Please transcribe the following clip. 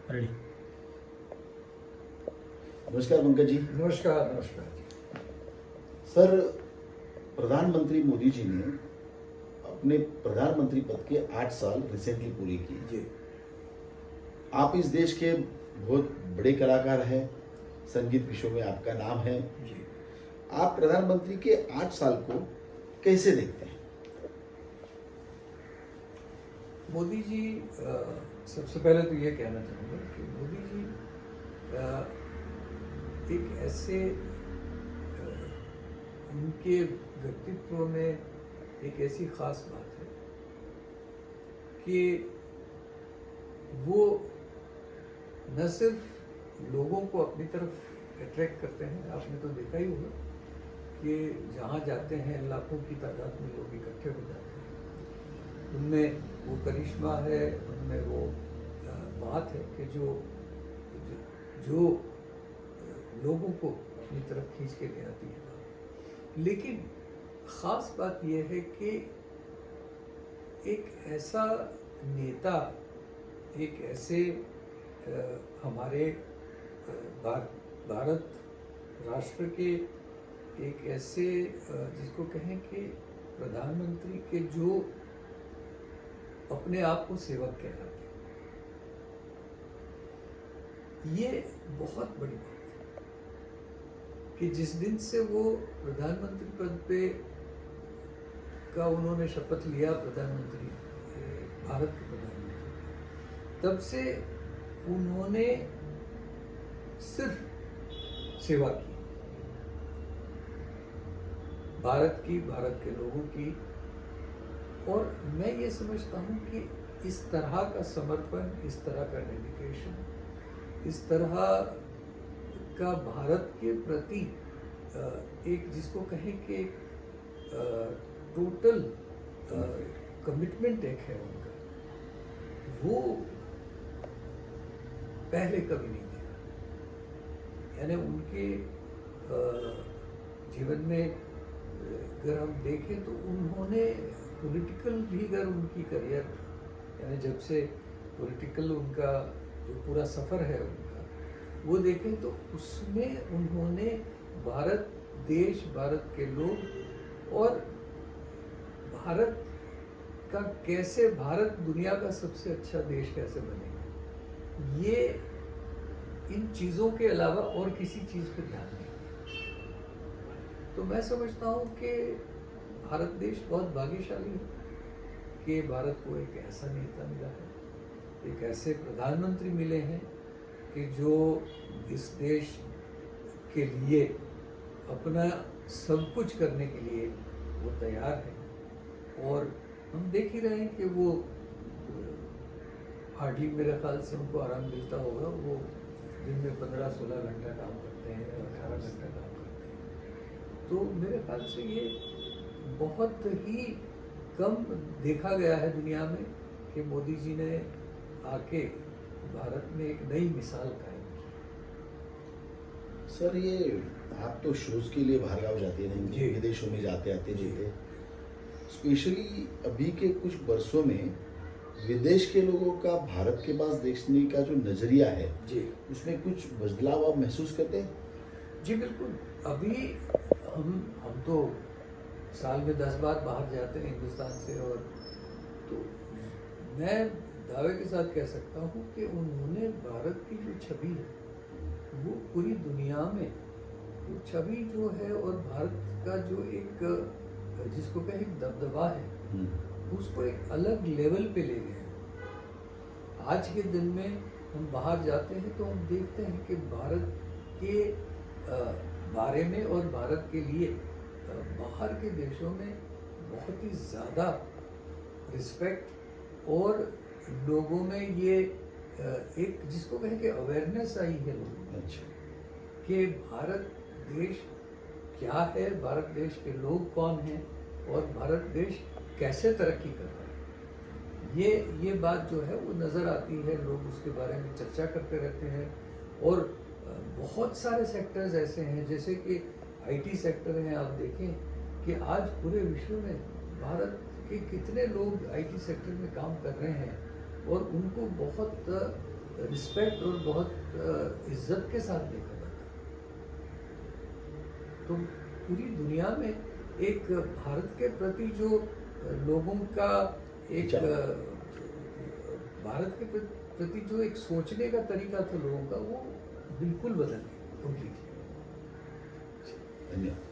Ready. नमस्कार पंकज जी। नमस्कार नमस्कार जी। सर, प्रधानमंत्री मोदी जी ने अपने प्रधानमंत्री पद के 8 साल रिसेंटली पूरे किए। जी आप इस देश के बहुत बड़े कलाकार हैं, संगीत विश्व में आपका नाम है। जी आप प्रधानमंत्री के 8 साल को कैसे देखते हैं? मोदी जी, सबसे पहले तो ये कहना चाहूँगा कि मोदी जी एक ऐसे उनके व्यक्तित्व में एक ऐसी खास बात है कि वो न सिर्फ लोगों को अपनी तरफ अट्रैक्ट करते हैं, आपने तो देखा ही होगा कि जहाँ जाते हैं लाखों की तादाद में लोग इकट्ठे हो जाते हैं। उनमें वो करिश्मा है, उनमें वो बात है कि जो लोगों को अपनी तरफ खींच के ले आती है। लेकिन ख़ास बात यह है कि एक ऐसा नेता, एक ऐसे हमारे भारत राष्ट्र के एक ऐसे जिसको कहें कि प्रधानमंत्री के जो अपने आप को सेवक कहलाते, ये बहुत बड़ी बात है कि जिस दिन से वो प्रधानमंत्री पद पे का उन्होंने शपथ लिया, प्रधानमंत्री भारत के प्रधानमंत्री, तब से उन्होंने सिर्फ सेवा की, भारत की, भारत के लोगों की। और मैं ये समझता हूँ कि इस तरह का समर्पण, इस तरह का डेडिकेशन, इस तरह का भारत के प्रति एक जिसको कहें कि टोटल कमिटमेंट एक है उनका, वो पहले कभी नहीं देखा। यानी उनके जीवन में अगर हम देखें तो उन्होंने पॉलिटिकल भी, अगर उनकी करियर यानी जब से पॉलिटिकल उनका जो पूरा सफ़र है उनका वो देखें तो उसमें उन्होंने भारत देश, भारत के लोग और भारत का कैसे, भारत दुनिया का सबसे अच्छा देश कैसे बने, ये इन चीज़ों के अलावा और किसी चीज़ पर ध्यान नहीं। तो मैं समझता हूँ कि भारत देश बहुत भाग्यशाली है कि भारत को एक ऐसा नेता मिला है, एक ऐसे प्रधानमंत्री मिले हैं कि जो इस देश के लिए अपना सब कुछ करने के लिए वो तैयार है। और हम देख ही रहे हैं कि वो हार्डली मेरे ख्याल से उनको आराम मिलता होगा, वो दिन में 15-16 घंटा काम करते हैं, 18 घंटा काम करते हैं। तो मेरे ख्याल से ये बहुत ही कम देखा गया है दुनिया में कि मोदी जी ने आके भारत में एक नई मिसाल कायम की। सर, ये आप तो शोज के लिए बाहर गाँव जाते नहीं, जी। विदेशों में जाते आते थे। स्पेशली अभी के कुछ वर्षों में विदेश के लोगों का भारत के पास देखने का जो नजरिया है जी, उसमें कुछ बदलाव आप महसूस करते हैं? जी बिल्कुल। अभी हम तो साल में 10 बार बाहर जाते हैं हिंदुस्तान से, और तो मैं दावे के साथ कह सकता हूँ कि उन्होंने भारत की जो छवि है वो पूरी दुनिया में, वो छवि जो है और भारत का जो एक जिसको कहें दबदबा है, उसको एक अलग लेवल पे ले गए हैं। आज के दिन में हम बाहर जाते हैं तो हम देखते हैं कि भारत के बारे में और भारत के लिए बाहर के देशों में बहुत ही ज़्यादा रिस्पेक्ट और लोगों में ये एक जिसको कहें कि अवेयरनेस आई है लोगों में। अच्छा। कि भारत देश क्या है, भारत देश के लोग कौन हैं और भारत देश कैसे तरक्की कर रहा है, ये बात जो है वो नज़र आती है। लोग उसके बारे में चर्चा करते रहते हैं। और बहुत सारे सेक्टर्स ऐसे हैं, जैसे कि आईटी सेक्टर हैं। आप देखें कि आज पूरे विश्व में भारत के कितने लोग आईटी सेक्टर में काम कर रहे हैं और उनको बहुत रिस्पेक्ट और बहुत इज्जत के साथ देखा जाता है। तो पूरी दुनिया में एक भारत के प्रति जो लोगों का एक भारत के प्रति जो एक सोचने का तरीका था लोगों का, वो बिल्कुल बदल गया कंप्लीटली। धन्यवाद।